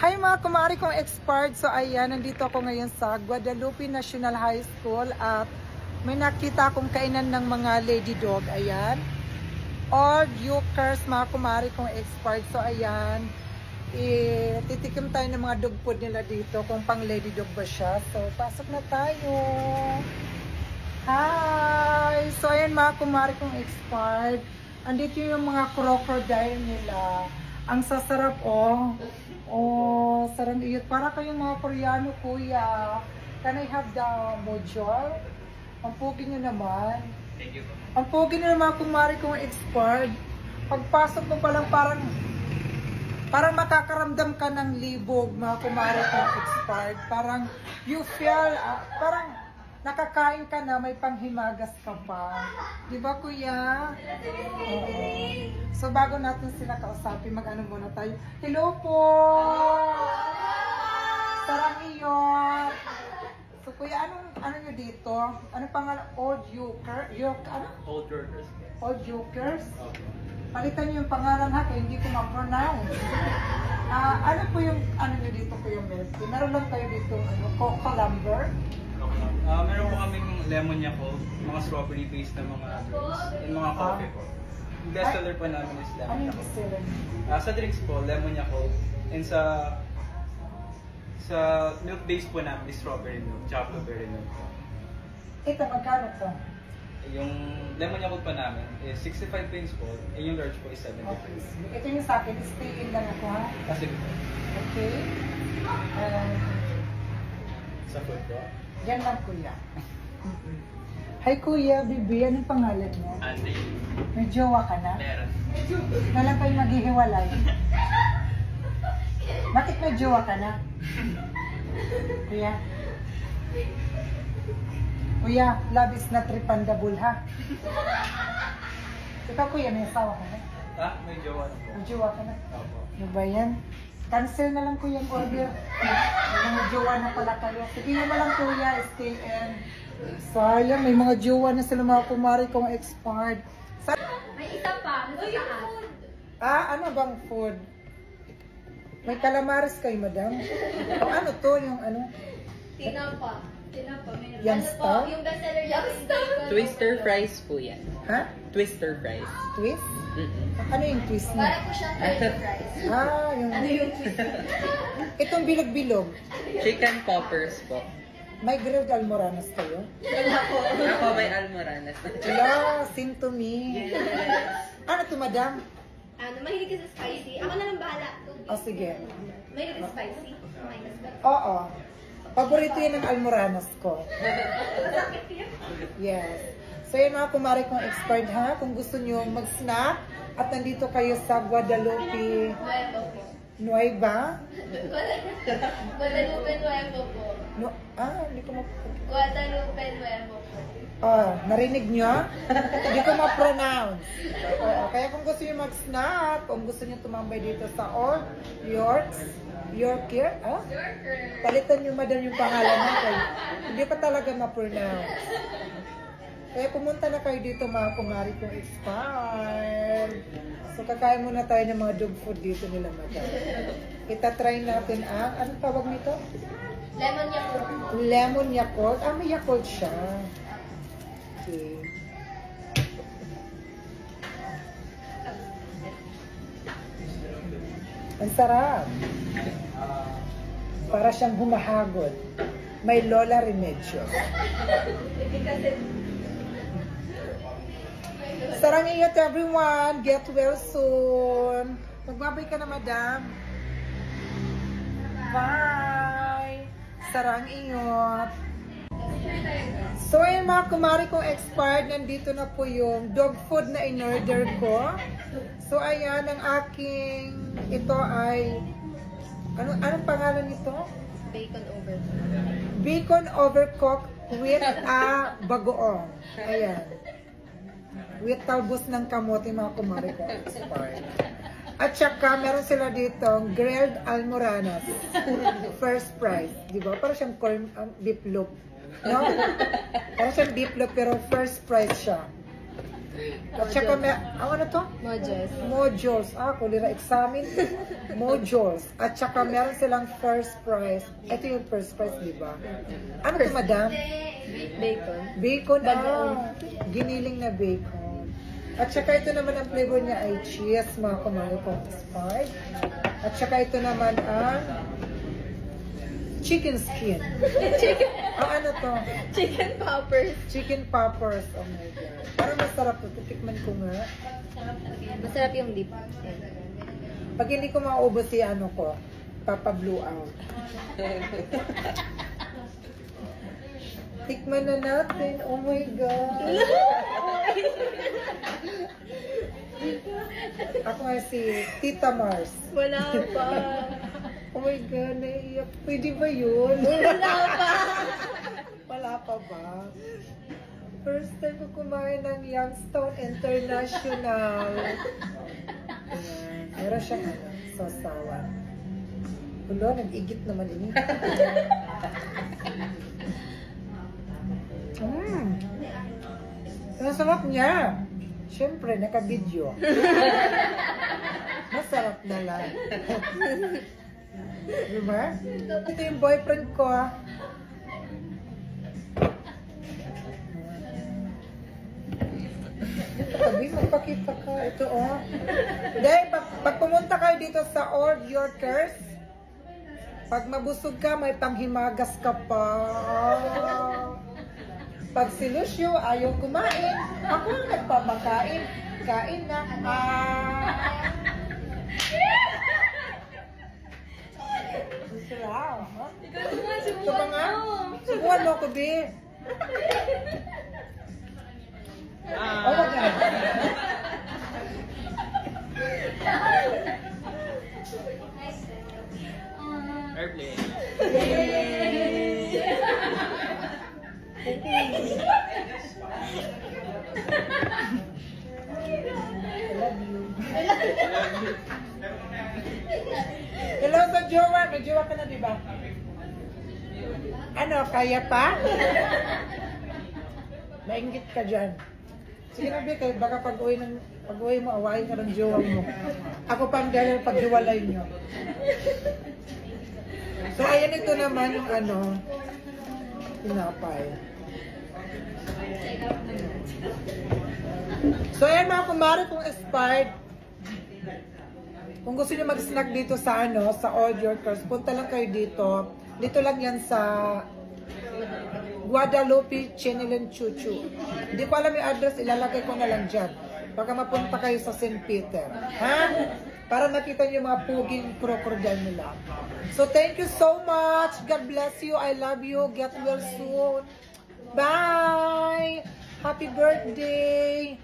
Hi mga kumari kong expired. So ayan, nandito ako ngayon sa Guadalupe National High School at may nakita akong kainan ng mga lady dog. Ayan. Or yukers mga kumari kong expired. So ayan, titikim tayo ng mga dog food nila dito kung pang lady dog ba siya. So pasok na tayo. Hi! So ayan mga kumari kong expired. Andito yung mga crocodile nila. Ang sasarap oh. Oh, sarang iyot. Para kayong mga Koreano, kuya. Can I have the mojol? Ang pogi nyo naman. Thank you. Ang pogi nyo naman kung mari kong expired. Pagpasok mo palang parang makakaramdam ka ng libog, mga kumari kong expired. Parang you feel, parang nakakain ka na, may panghimagas ka pa. Di ba, kuya? Oo. So, bago natin sila kausapin, mag-ano muna tayo. Hello po! Sarang iyot! So, kuya, ano nyo dito? Ano pangalan? Old Yukers? Old Yorkers. Old Yukers? Okay. Palitan nyo yung pangalan ha, kaya hindi ko ma-pronounce. Ano po yung, ano nyo dito po yung milk tea? Meron lang kayo dito, coca lumber? Meron po kaming lemon yakult, mga strawberry based na mga drinks, and mga coffee po. Yung best seller po namin is Ano lemon yung yakult. bestseller? Sa drinks po, lemon yakult, and sa milk base po namin is strawberry milk, tsaka blueberry milk po. Ito, magkano to? Yung lemon yakult pa namin is 65 pence po, and yung large po is 70 Okay. pence. Ito yung sa akin, stay in lang ako ha. Kasi po, Okay. sa food po, Yan lang kuya. Hi kuya, Bibi, anong pangalan mo? Andy, May jowa ka na? meron. Kailan kayo maghihiwalay? Bakit may jowa ka na? Kuya? Kuya, love is not refundable ha? Ikaw kuya, may asawa ka na? May jowa na po. May jowa ka na? Opo. Ano ba yan? Cancel na lang kuya yung order. May mga jowa na pala kayo. Sige na lang kuya, stay in. Sayang, may mga jowa na sila mga kumari kong expired. May isa pa, ano yung food? Ano bang food? May calamares kayo, madam? O ano to, yung ano? Tinapa. Tinapa, meron. Yan Ano po, star? yung bestseller yung star. Twister fries po yan. Ha? Twister fries. Twist? Mm-mm. Ano yung twist Para niya? po siyang french fries. Yung... Ano yung twist? Itong bilog-bilog. Chicken poppers po. May grilled almoranas kayo? Wala po. Ako may almoranas. Hello, sing to me. Ano to, madam? Ano, mahilig ka sa spicy? Ako na lang bahala. O sige. Mahilig ka sa spicy? Minus ba? Oo. Paborito yan ng almoranas ko. Masakit yun. Yes. So yun mga kumari kong expired ha. Kung gusto nyo mag-snack at nandito kayo sa Guadalupe Nuevo po. Nueva. Guadalupe Nuevo po. Hindi ko Guadalupe Nuevo po. narinig nyo? Hindi ko ma-pronounce. Kaya kung gusto nyo mag-snack, kung gusto nyo tumambay dito sa Old Yorkers, palitan nyo madam yung pangalan natin. Hindi pa talaga ma-pronounce. Kaya pumunta na kayo dito mga kumari kung expired. So kakain muna tayo ng mga dog food dito nila madam. Itatry natin anong tawag nito? Lemon yakult. Lemon yakult. May yakult siya. Okay. Ang sarap. Para siyang humahagod. May Lola Remedios. Sarang iyot everyone. Get well soon. Magbabay ka na madam. Bye. Sarang iyot. So ayun mga kumari kong expired, nandito na po yung dog food na in-order ko. So ayan, ang aking, ito ay, anong pangalan nito? Bacon overcooked. Bacon overcooked with bagoong. Ayan. With talbos ng kamote mga kumari kong expired. At saka meron sila dito grilled almoranas. First price. Diba? Parang siyang corn, beef loaf. No? Parang siyang beef loaf pero first price siya. At saka may, ano to? Mojes. Modules. Kulira examen. Modules. At saka meron silang first prize. Ito yung first prize, di ba? Ano to, madam? Bacon. Bacon. Bagoong. Giniling na bacon. At saka ito naman ang flavor niya ay cheese, mga kumain po. Spice. At saka ito naman ang chicken skin. Ano to? Chicken poppers. Chicken poppers. Oh my God. Parang masarap to. Tikman ko nga. Masarap yung dip. Pag hindi ko maubos si ano ko, papa-blue out. Tikman na natin. Oh my God. Ako nga si Tita Mars. Wala pa. Oh my God, naiiyak. Pwede ba yun? Wala pa. Wala pa ba? First time ko kumain ng Youngstown International. Ayan. Meron siyang sasawan. Ulo, nag-igit naman ini. Ang sarap niya. Siyempre, naka-video. Masarap na lang. Diba? Ito yung boyfriend ko. Dito tabi, magpakita ka. Ito, oh. Dahil, pag pumunta kayo dito sa Org Yorkers, pag mabusog ka, may panghimagas ka pa. Pag si Lucio ayaw kumain, ako ang nagpapakain. Kain na. Sarap. Ito pa nga. Subuhan mo ko, Bi. Oh, wag na. Airplane. I love you. Hello sa jowa. May jowa ka na, di ba? Ano, kaya pa? Maingit ka dyan. Sige na, Bi, kayo baka pag-uwi mo, awain ka ng jowa mo. Ako pang dahil paghiwalay nyo. So, ayan ito naman yung ano, tinapay. So, ayan mga kumari kung expired. Kung gusto niyo mag-snack dito sa ano, sa All Yorkers, punta lang kayo dito. Dito lang yan sa Guadalupe Chinilin Chuchu. Hindi ko alam yung address, ilalagay ko na lang dyan. Baka mapunta kayo sa St. Peter. Ha? Para makita niyo yung mga puging crocodile nila. So, thank you so much. God bless you. I love you. Get well soon. Bye! Happy birthday!